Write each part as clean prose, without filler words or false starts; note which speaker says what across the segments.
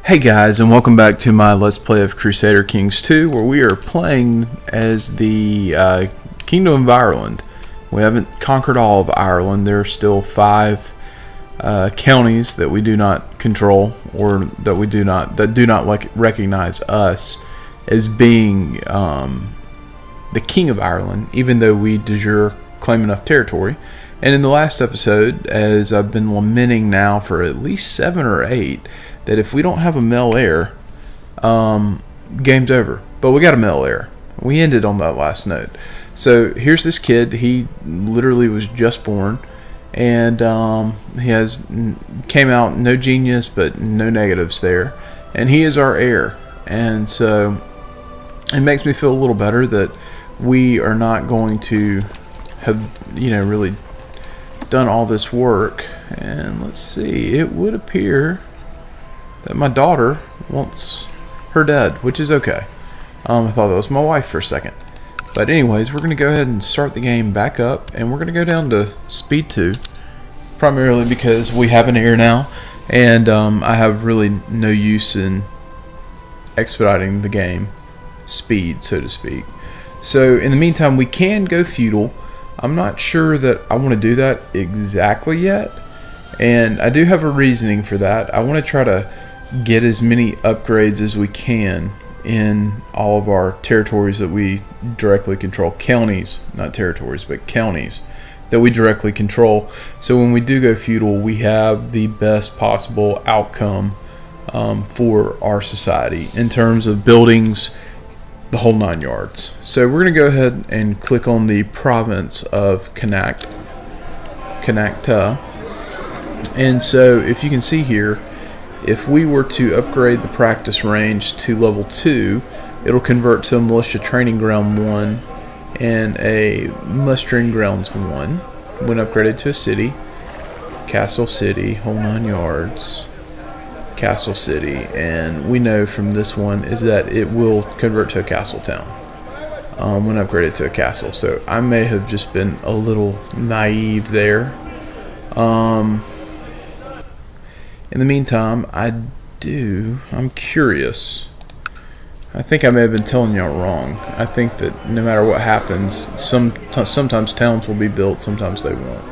Speaker 1: Hey guys, and welcome back to my Let's Play of Crusader Kings II, where we are playing as the Kingdom of Ireland. We haven't conquered all of Ireland. There are still 5 counties that we do not control, or that do not recognize us as being the King of Ireland, even though we de jure claim enough territory. And in the last episode, as I've been lamenting now for at least 7 or 8, that if we don't have a male heir, game's over. But we got a male heir. We ended on that last note. So here's this kid. He literally was just born, and came out no genius but no negatives there, and he is our heir. And so it makes me feel a little better that we are not going to have really done all this work. And let's see, it would appear that my daughter wants her dad, which is okay. I thought that was my wife for a second. But anyways, we're going to go ahead and start the game back up, and we're going to go down to speed 2, primarily because we have an heir now, and I have really no use in expediting the game speed, so to speak. So in the meantime, we can go feudal. I'm not sure that I want to do that exactly yet, and I do have a reasoning for that. I want to try to get as many upgrades as we can in all of our territories that we directly control. Counties, not territories, but counties that we directly control. So when we do go feudal, we have the best possible outcome for our society in terms of buildings, the whole 9 yards. So we're going to go ahead and click on the province of Connacht. And so if you can see here, if we were to upgrade the practice range to level 2, it'll convert to a militia training ground 1 and a mustering grounds 1 when upgraded to a city. Castle city, whole 9 yards. Castle city, and we know from this one is that it will convert to a castle town when upgraded to a castle. So I may have just been a little naive there. In the meantime, I'm curious. I think I may have been telling y'all wrong. I think that no matter what happens, sometimes towns will be built, sometimes they won't.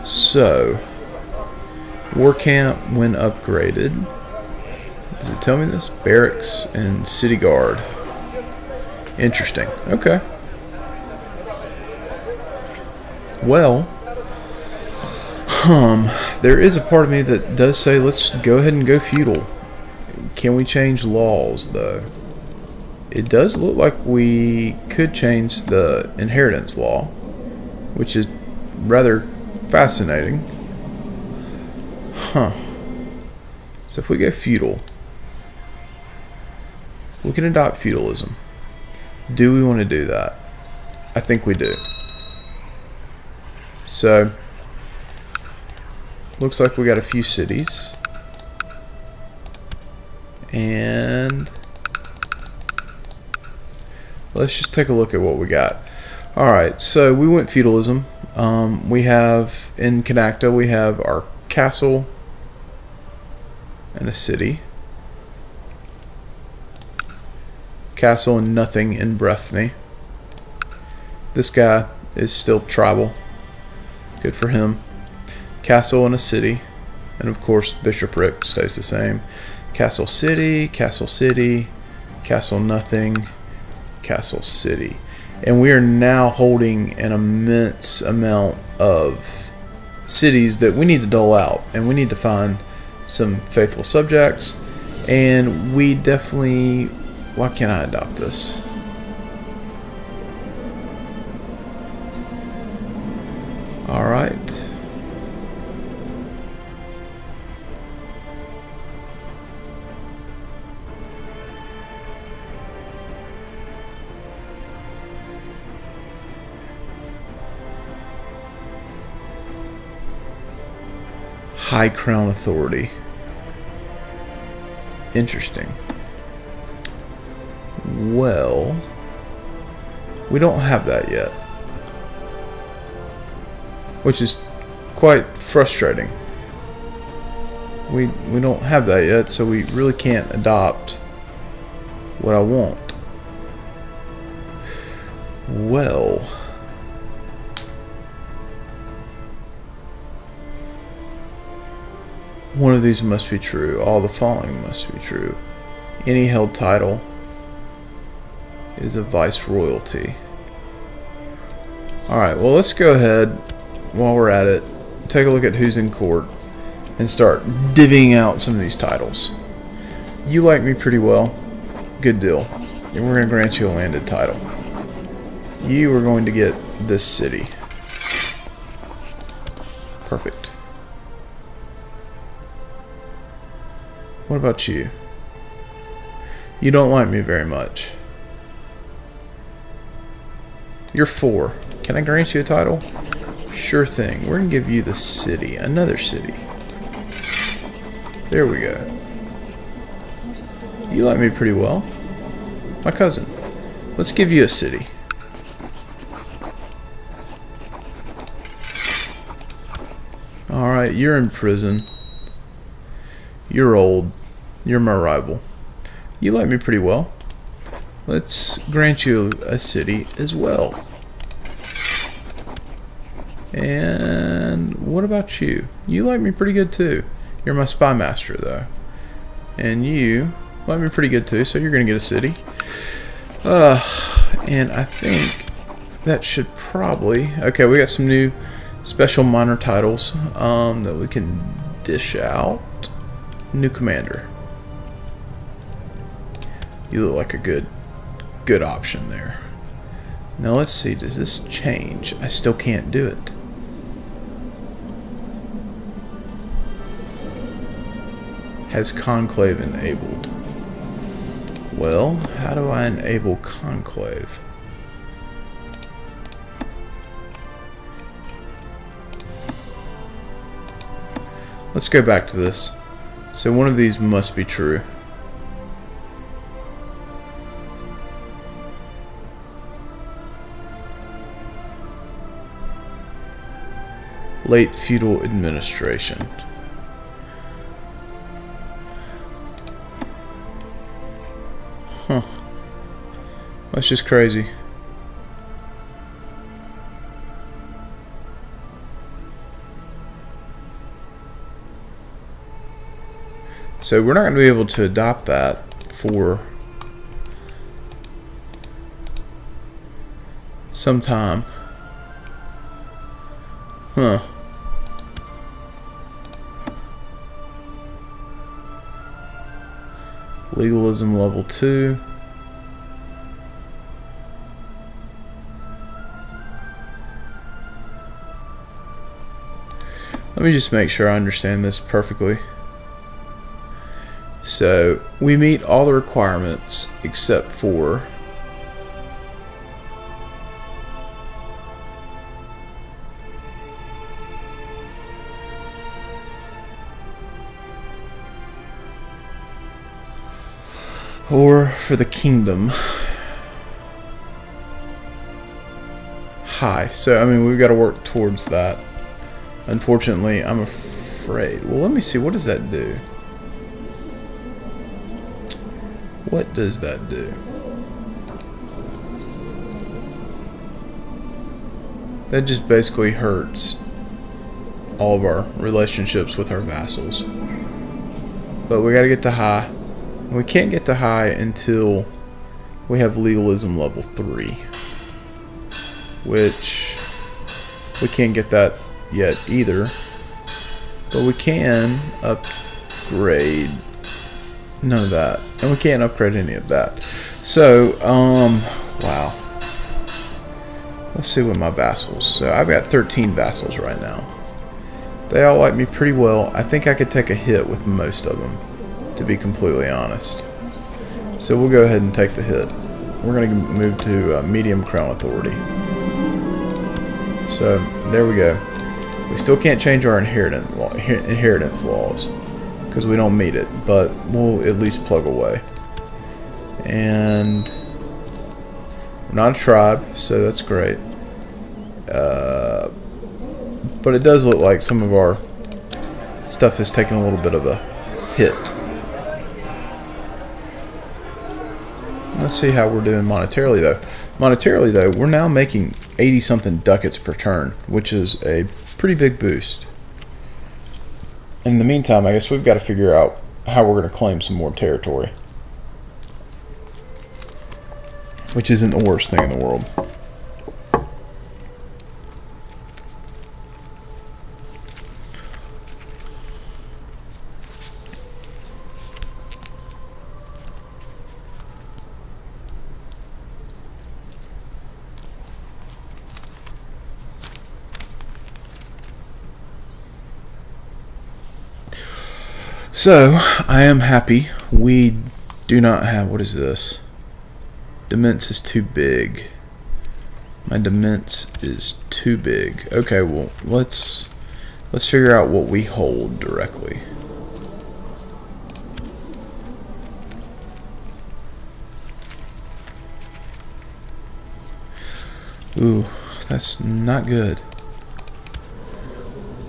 Speaker 1: So, war camp when upgraded. Does it tell me this? Barracks and city guard. Interesting. Okay. Well, there is a part of me that does say let's go ahead and go feudal. Can we change laws though? It does look like we could change the inheritance law, which is rather fascinating. So if we go feudal, we can adopt feudalism. Do we want to do that? I think we do. So looks like we got a few cities, and let's just take a look at what we got. Alright, so we went feudalism. We have in Connacht, we have our castle and a city. Castle and nothing in Breffney. This guy is still tribal. Good for him. Castle and a city, and of course bishopric stays the same. Castle city, castle city, castle nothing, castle city. And we are now holding an immense amount of cities that we need to dole out, and we need to find some faithful subjects. And we definitely, why can't I adopt this? Alright. High Crown Authority. Interesting. Well, we don't have that yet, which is quite frustrating. We don't have that yet, so we really can't adopt what I want. Well, one of these must be true. All the following must be true. Any held title is a viceroyalty. Alright, well, let's go ahead, while we're at it, take a look at who's in court and start divvying out some of these titles. You like me pretty well. Good deal. And we're going to grant you a landed title. You are going to get this city. Perfect. What about you? You don't like me very much. You're 4. Can I grant you a title? Sure thing. We're going to give you the city. Another city. There we go. You like me pretty well. My cousin. Let's give you a city. Alright, you're in prison. You're old. You're my rival. You like me pretty well. Let's grant you a city as well. And what about you? You like me pretty good too. You're my spy master though. And you like me pretty good too, so you're gonna get a city. And I think that should probably... Okay, we got some new special minor titles that we can dish out. New commander. You look like a good option there. Now let's see, does this change? I still can't do it. Has conclave enabled? Well, how do I enable conclave? Let's go back to this. So one of these must be true. Late feudal administration. Huh. That's just crazy. So we're not going to be able to adopt that for some time. Huh. Legalism level 2. Let me just make sure I understand this perfectly. So we meet all the requirements except for the kingdom. High. So I mean we've got to work towards that. Unfortunately, I'm afraid. Well, let me see. What does that do? What does that do? That just basically hurts all of our relationships with our vassals. But we got to get to high. We can't get to high until we have legalism level 3, which we can't get that yet either. But we can upgrade none of that, and we can't upgrade any of that. So wow, let's see what my vassals. So I've got 13 vassals right now. They all like me pretty well. I think I could take a hit with most of them, to be completely honest. So we'll go ahead and take the hit. We're going to move to medium crown authority. So there we go. We still can't change our inheritance laws because we don't meet it, but we'll at least plug away. And we're not a tribe, so that's great. But it does look like some of our stuff has taken a little bit of a hit. Let's see how we're doing monetarily though. Monetarily though, we're now making 80 something ducats per turn, which is a pretty big boost. In the meantime, I guess we've got to figure out how we're going to claim some more territory, which isn't the worst thing in the world. So, I am happy we do not have, what is this? Dements is too big. My dements is too big. Okay, well, let's figure out what we hold directly. Ooh, that's not good.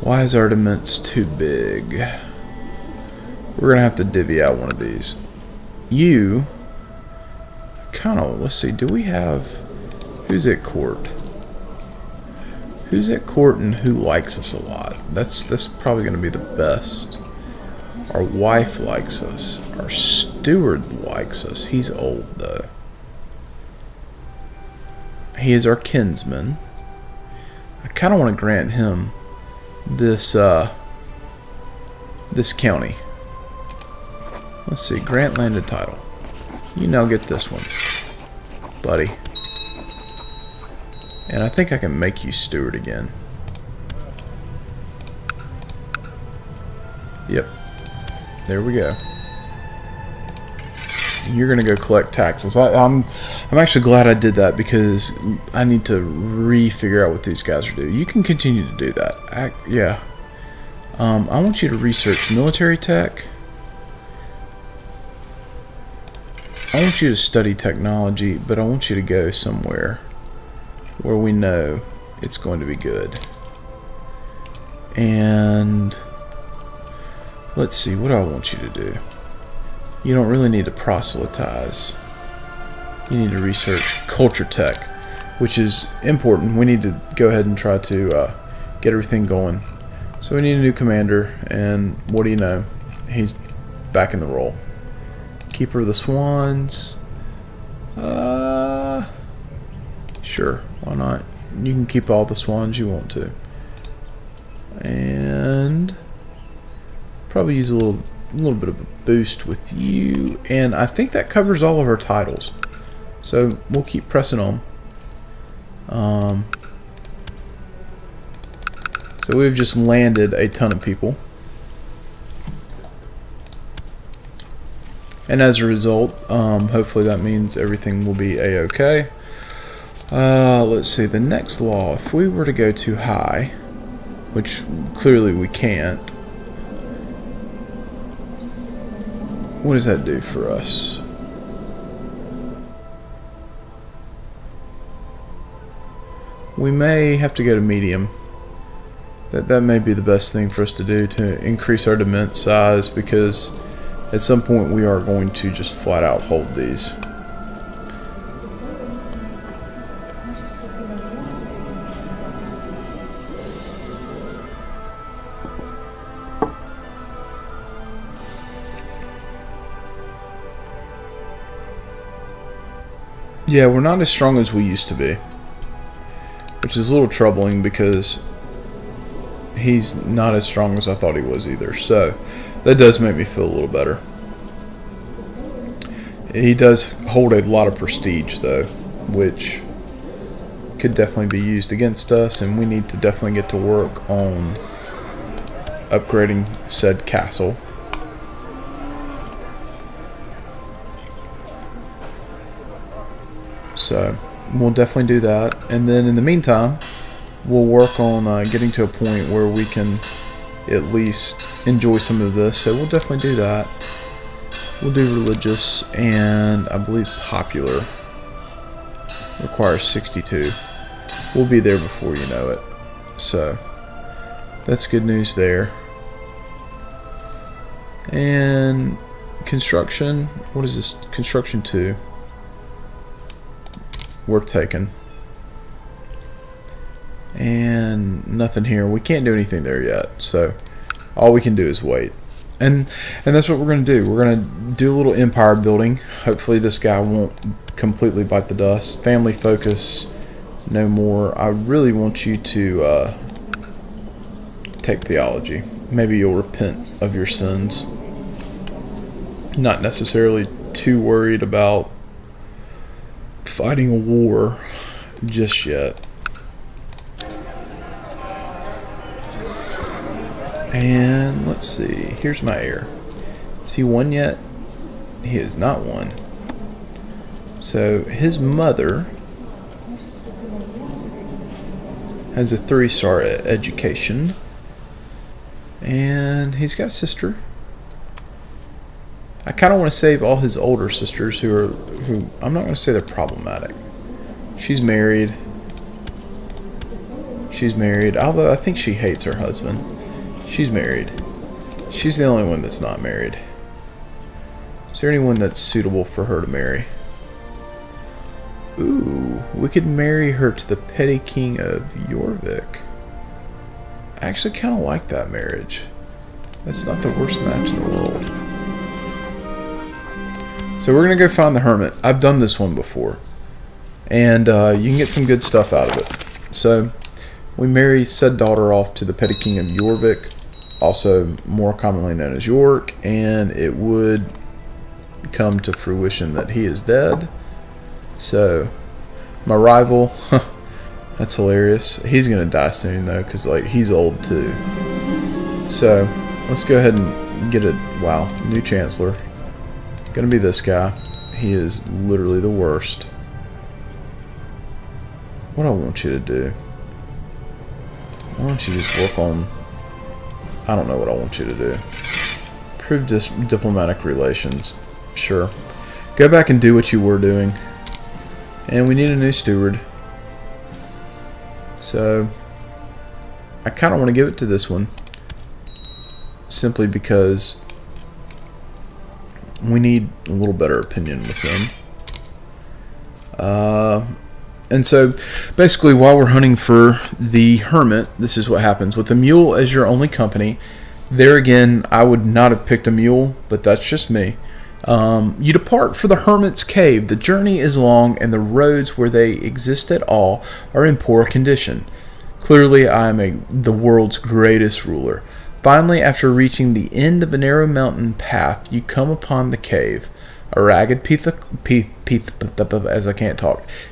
Speaker 1: Why is our dements too big? We're going to have to divvy out one of these. You, kind of, let's see, do we have, who's at court? Who's at court and who likes us a lot? That's probably going to be the best. Our wife likes us. Our steward likes us. He's old, though. He is our kinsman. I kind of want to grant him this, this county. Let's see, grant landed title. You now get this one, buddy. And I think I can make you steward again. Yep. There we go. You're gonna go collect taxes. I'm actually glad I did that because I need to re-figure out what these guys are doing. You can continue to do that. Yeah. I want you to research military tech. I want you to study technology, but I want you to go somewhere where we know it's going to be good. And let's see, what do I want you to do? You don't really need to proselytize. You need to research culture tech, which is important. We need to go ahead and try to get everything going. So we need a new commander, and what do you know? He's back in the role. Keeper of the Swans. Sure, why not? You can keep all the swans you want to. And probably use a little bit of a boost with you. And I think that covers all of our titles. So we'll keep pressing on. So we've just landed a ton of people. And as a result, hopefully that means everything will be a-okay. Let's see, the next law, if we were to go too high, which clearly we can't, what does that do for us? We may have to go to medium. That may be the best thing for us to do to increase our dement size, because at some point we are going to just flat out hold these. Yeah, we're not as strong as we used to be, which is a little troubling because he's not as strong as I thought he was either. So that does make me feel a little better. He does hold a lot of prestige though, which could definitely be used against us, and we need to definitely get to work on upgrading said castle. So we'll definitely do that, and then in the meantime we'll work on getting to a point where we can at least enjoy some of this. So we'll definitely do that. We'll do religious, and I believe popular requires 62. We'll be there before you know it. So that's good news there. And construction, what is this? Construction 2. We're taken. And nothing here. We can't do anything there yet, so all we can do is wait. And that's what we're going to do. We're going to do a little empire building. Hopefully this guy won't completely bite the dust. Family focus, no more. I really want you to take theology. Maybe you'll repent of your sins. Not necessarily too worried about fighting a war just yet. And let's see, here's my heir. Is he won yet? He is not won. So his mother has a 3-star education. And he's got a sister. I kind of want to save all his older sisters who I'm not going to say they're problematic. She's married. Although I think she hates her husband. She's married. She's the only one that's not married. Is there anyone that's suitable for her to marry? Ooh, we could marry her to the petty king of Jorvik. I actually kind of like that marriage. That's not the worst match in the world. So we're going to go find the hermit. I've done this one before. And you can get some good stuff out of it. So we marry said daughter off to the petty king of Jorvik, also more commonly known as York, and it would come to fruition that he is dead. So my rival, that's hilarious. He's gonna die soon though, because like he's old too. So let's go ahead and get it. Wow, new chancellor. Gonna be this guy. He is literally the worst. What I want you to do? Why don't you just work on... I don't know what I want you to do. Improve diplomatic relations. Sure. Go back and do what you were doing. And we need a new steward. So I kind of want to give it to this one. Simply because we need a little better opinion with them. And so, basically, while we're hunting for the hermit, this is what happens. With a mule as your only company, there again, I would not have picked a mule, but that's just me. You depart for the hermit's cave. The journey is long, and the roads where they exist at all are in poor condition. Clearly, I am the world's greatest ruler. Finally, after reaching the end of a narrow mountain path, you come upon the cave. A ragged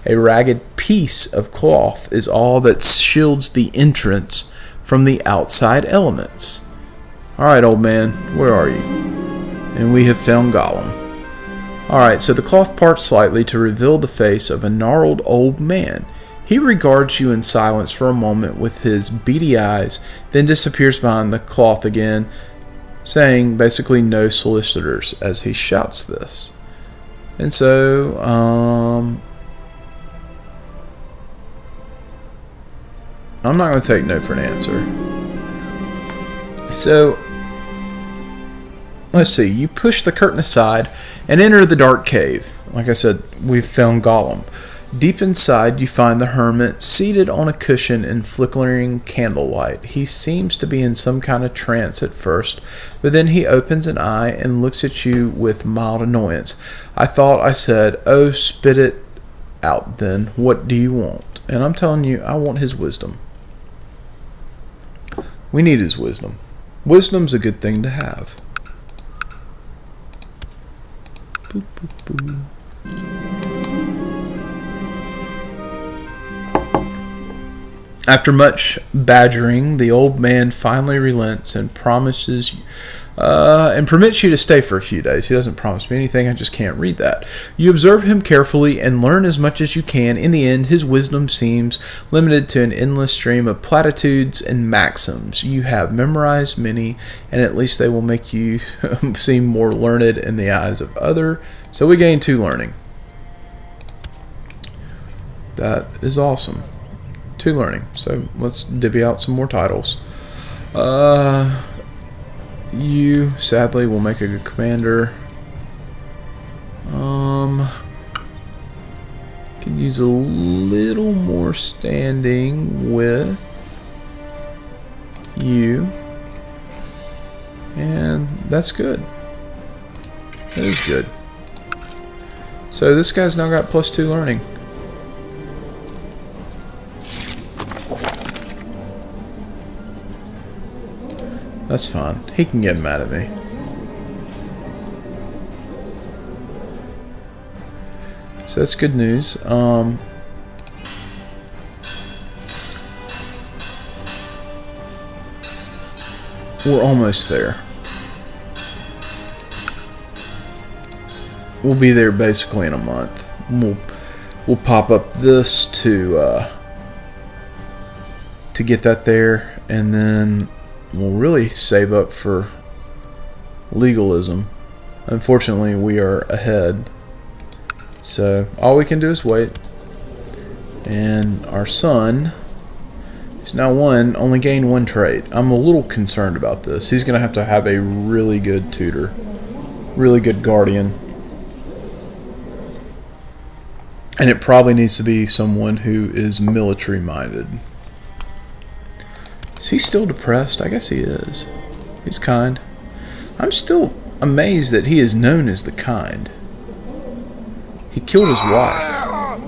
Speaker 1: A ragged piece of cloth is all that shields the entrance from the outside elements. Alright, old man, where are you? And we have found Gollum. Alright, so the cloth parts slightly to reveal the face of a gnarled old man. He regards you in silence for a moment with his beady eyes, then disappears behind the cloth again, saying basically no solicitors as he shouts this. And so, I'm not going to take no for an answer. So, let's see. You push the curtain aside and enter the dark cave. Like I said, we've found Gollum. Deep inside, you find the hermit seated on a cushion in flickering candlelight. He seems to be in some kind of trance at first, but then he opens an eye and looks at you with mild annoyance. I thought I said, "Oh, spit it out then. What do you want?" And I'm telling you, I want his wisdom. We need his wisdom. Wisdom's a good thing to have. Boop, boop, boop. After much badgering, the old man finally relents and permits you to stay for a few days. He doesn't promise me anything, I just can't read that. You observe him carefully and learn as much as you can. In the end, his wisdom seems limited to an endless stream of platitudes and maxims. You have memorized many, and at least they will make you seem more learned in the eyes of others. So we gain 2 learning. That is awesome. 2 learning. So let's divvy out some more titles. You, sadly, will make a good commander. Can use a little more standing with you. And that's good. That is good. So this guy's now got +2 learning. That's fine. He can get mad at me. So that's good news. We're almost there. We'll be there basically in a month. We'll pop up this to get that there, and then we'll really save up for legalism. Unfortunately, we are ahead. So all we can do is wait. And our son, who's now 1, only gained 1 trait. I'm a little concerned about this. He's going to have a really good tutor. Really good guardian. And it probably needs to be someone who is military minded. Is he still depressed? I guess he is. He's kind. I'm still amazed that he is known as the kind. He killed his wife.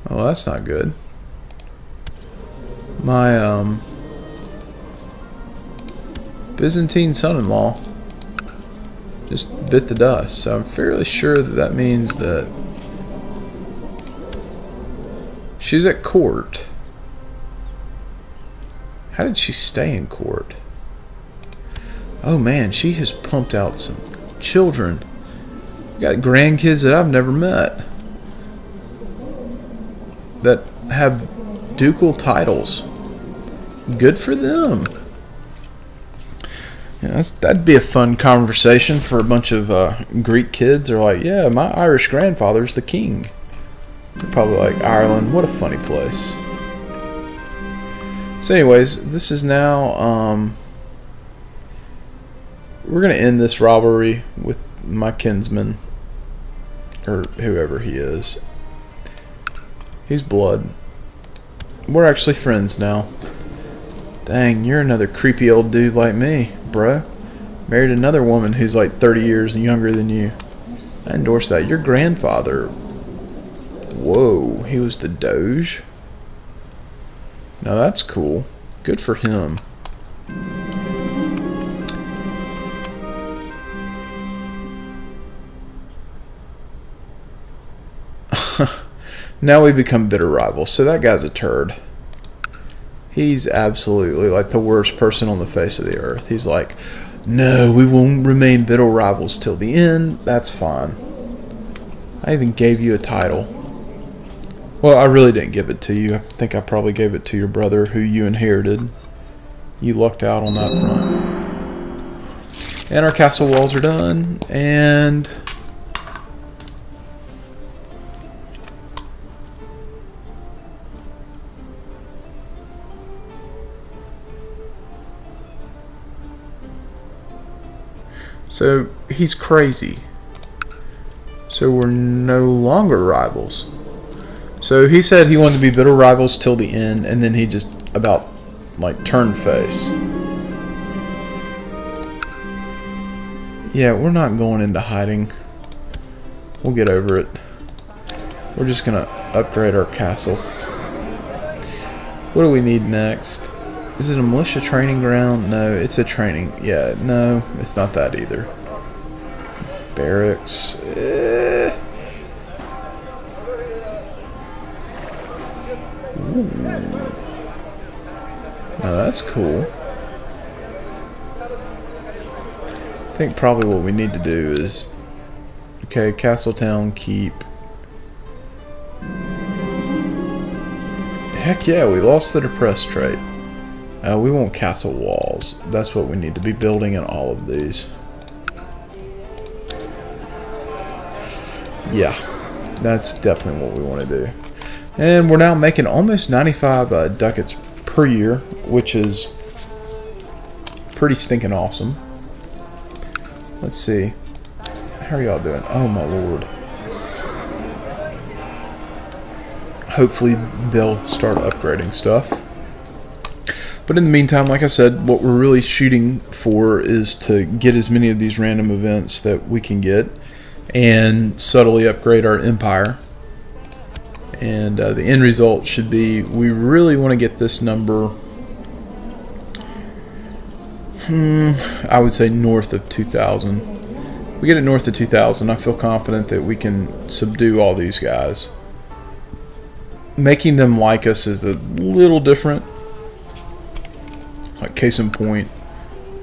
Speaker 1: Oh, that's not good. My Byzantine son-in-law just bit the dust, so I'm fairly sure that that means that she's at court. How did she stay in court? Oh man, she has pumped out some children. Got grandkids that I've never met that have ducal titles. Good for them. Yeah, that'd be a fun conversation for a bunch of Greek kids. They're like, yeah, my Irish grandfather's the king. They're probably like, Ireland, what a funny place. So anyways, this is now, we're going to end this robbery with my kinsman, or whoever he is. He's blood. We're actually friends now. Dang, you're another creepy old dude like me, bro. Married another woman who's like 30 years younger than you. I endorse that. Your grandfather. Whoa, he was the Doge? Now that's cool. Good for him. Now we become bitter rivals. So that guy's a turd. He's absolutely like the worst person on the face of the earth. He's like, no, we won't remain bitter rivals till the end. That's fine. I even gave you a title. Well, I really didn't give it to you. I think I probably gave it to your brother who you inherited. You lucked out on that front. And our castle walls are done. And so he's crazy. So we're no longer rivals. So he said he wanted to be bitter rivals till the end, and then he just about like turned face. Yeah, we're not going into hiding. We'll get over it. We're just gonna upgrade our castle. What do we need next? Is it a militia training ground? No, it's a training. Yeah, no, it's not that either. Barracks. Ooh. Now that's cool. I think probably what we need to do is, okay, Castletown, keep. Heck yeah, we lost the depressed trait. We want castle walls. That's what we need to be building in all of these. Yeah, that's definitely what we want to do. And we're now making almost 95 ducats per year, which is pretty stinking awesome. Let's see. How are y'all doing? Oh my lord. Hopefully they'll start upgrading stuff. But in the meantime, like I said, what we're really shooting for is to get as many of these random events that we can get and subtly upgrade our empire. And the end result should be, we really want to get this number, I would say north of 2,000. We get it north of 2,000, I feel confident that we can subdue all these guys. Making them like us is a little different. Like, case in point,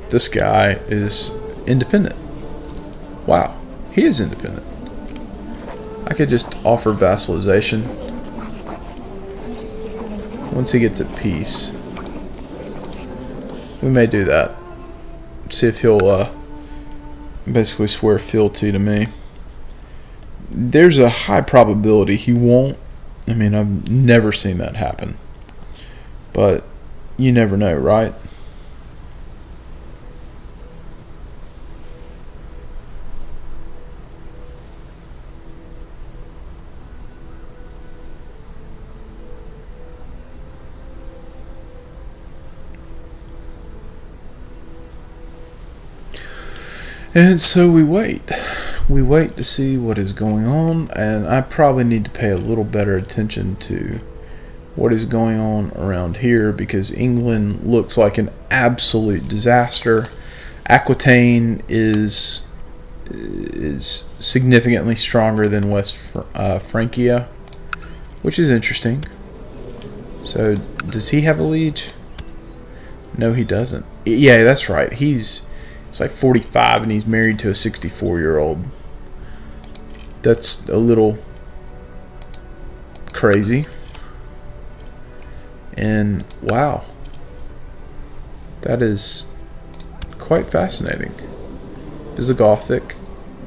Speaker 1: this guy is independent. Wow, he is independent. I could just offer vassalization once he gets at peace. We may do that. See if he'll basically swear fealty to me. There's a high probability he won't. I mean, I've never seen that happen. But you never know, right? And so we wait. We wait to see what is going on, and I probably need to pay a little better attention to what is going on around here, because England looks like an absolute disaster. Aquitaine is significantly stronger than West Francia, which is interesting. So does he have a liege? No, he doesn't. Yeah, that's right. He's like 45 and he's married to a 64-year-old. That's a little crazy. And wow, that is quite fascinating. Is a Gothic.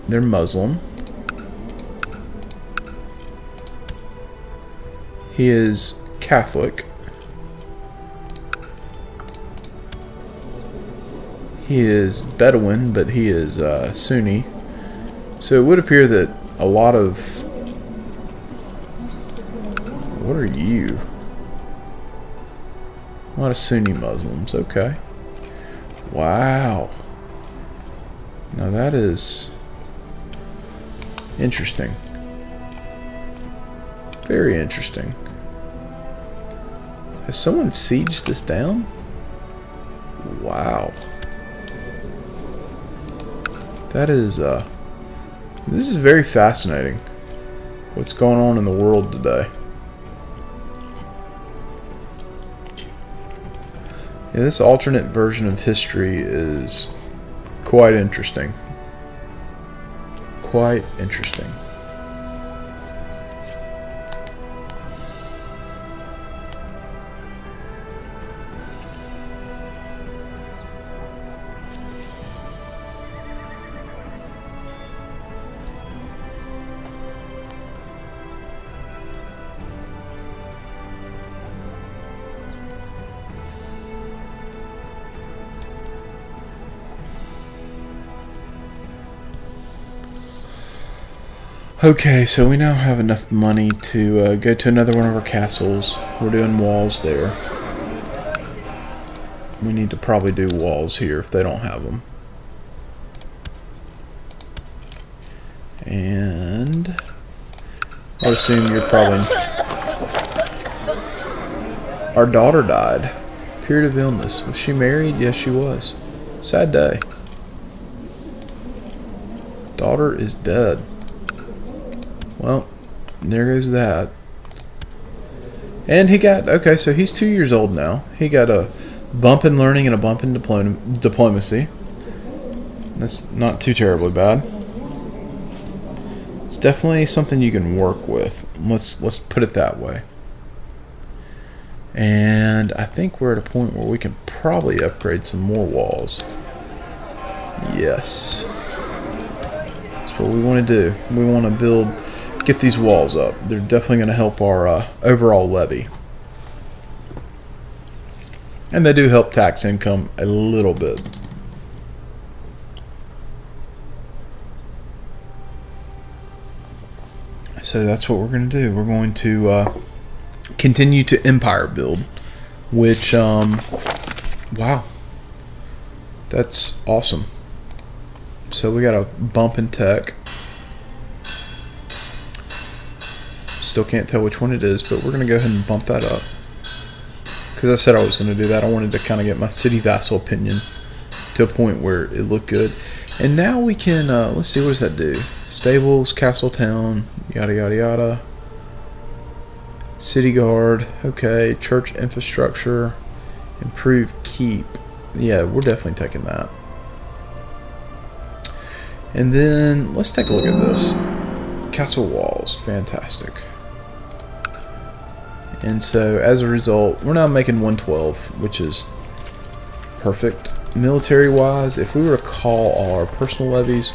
Speaker 1: They're Muslim. He is Catholic. He is Bedouin, but he is Sunni. So it would appear that a lot of... What are you? A lot of Sunni Muslims. Okay. Wow. Now that is interesting. Very interesting. Has someone sieged this down? Wow. That is, this is very fascinating. What's going on in the world today. Yeah, this alternate version of history is quite interesting. Quite interesting. Okay, so we now have enough money to go to another one of our castles. We're doing walls there. We need to probably do walls here if they don't have them. And I assume you're probably... Our daughter died. Period of illness. Was she married? Yes, she was. Sad day. Daughter is dead. Well, there goes that. And he got... Okay, so he's 2 years old now. He got a bump in learning and a bump in diplomacy. That's not too terribly bad. It's definitely something you can work with. Let's put it that way. And I think we're at a point where we can probably upgrade some more walls. Yes. That's what we want to do. We want to get these walls up. They're definitely going to help our overall levy. And they do help tax income a little bit. So that's what we're going to do. We're going to continue to empire build, which, wow, that's awesome. So we got a bump in tech. Still can't tell which one it is, but we're going to go ahead and bump that up. Because I said I was going to do that. I wanted to kind of get my city vassal opinion to a point where it looked good. And now we can, let's see, what does that do? Stables, castle town, yada yada yada. City guard, okay. Church infrastructure, improve keep. Yeah, we're definitely taking that. And then let's take a look at this. Castle walls, fantastic. And so as a result, we're now making 112, which is perfect. Military wise, if we were to call all our personal levies,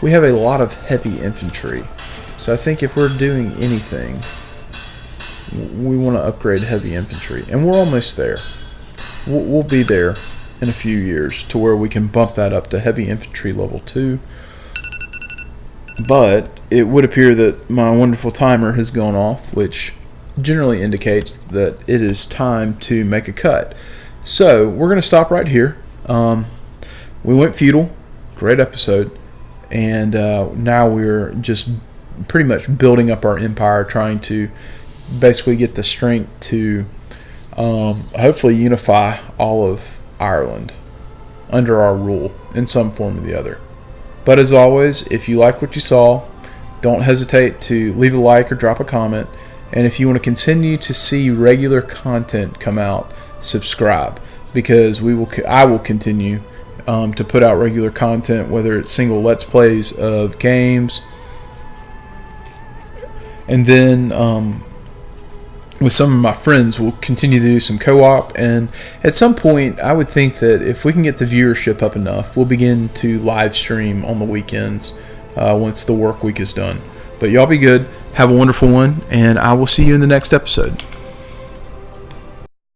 Speaker 1: we have a lot of heavy infantry. So I think if we're doing anything, we want to upgrade heavy infantry. And we're almost there. We'll be there in a few years to where we can bump that up to heavy infantry level 2. But it would appear that my wonderful timer has gone off, which generally indicates that it is time to make a cut. So we're going to stop right here. We went feudal. Great episode. And now we're just pretty much building up our empire, trying to basically get the strength to hopefully unify all of Ireland under our rule in some form or the other. But as always, if you like what you saw, don't hesitate to leave a like or drop a comment. And if you want to continue to see regular content come out, subscribe, because I will continue to put out regular content, whether it's single Let's Plays of games. And then with some of my friends, we'll continue to do some co-op. And at some point, I would think that if we can get the viewership up enough, we'll begin to live stream on the weekends once the work week is done. But y'all be good. Have a wonderful one, and I will see you in the next episode.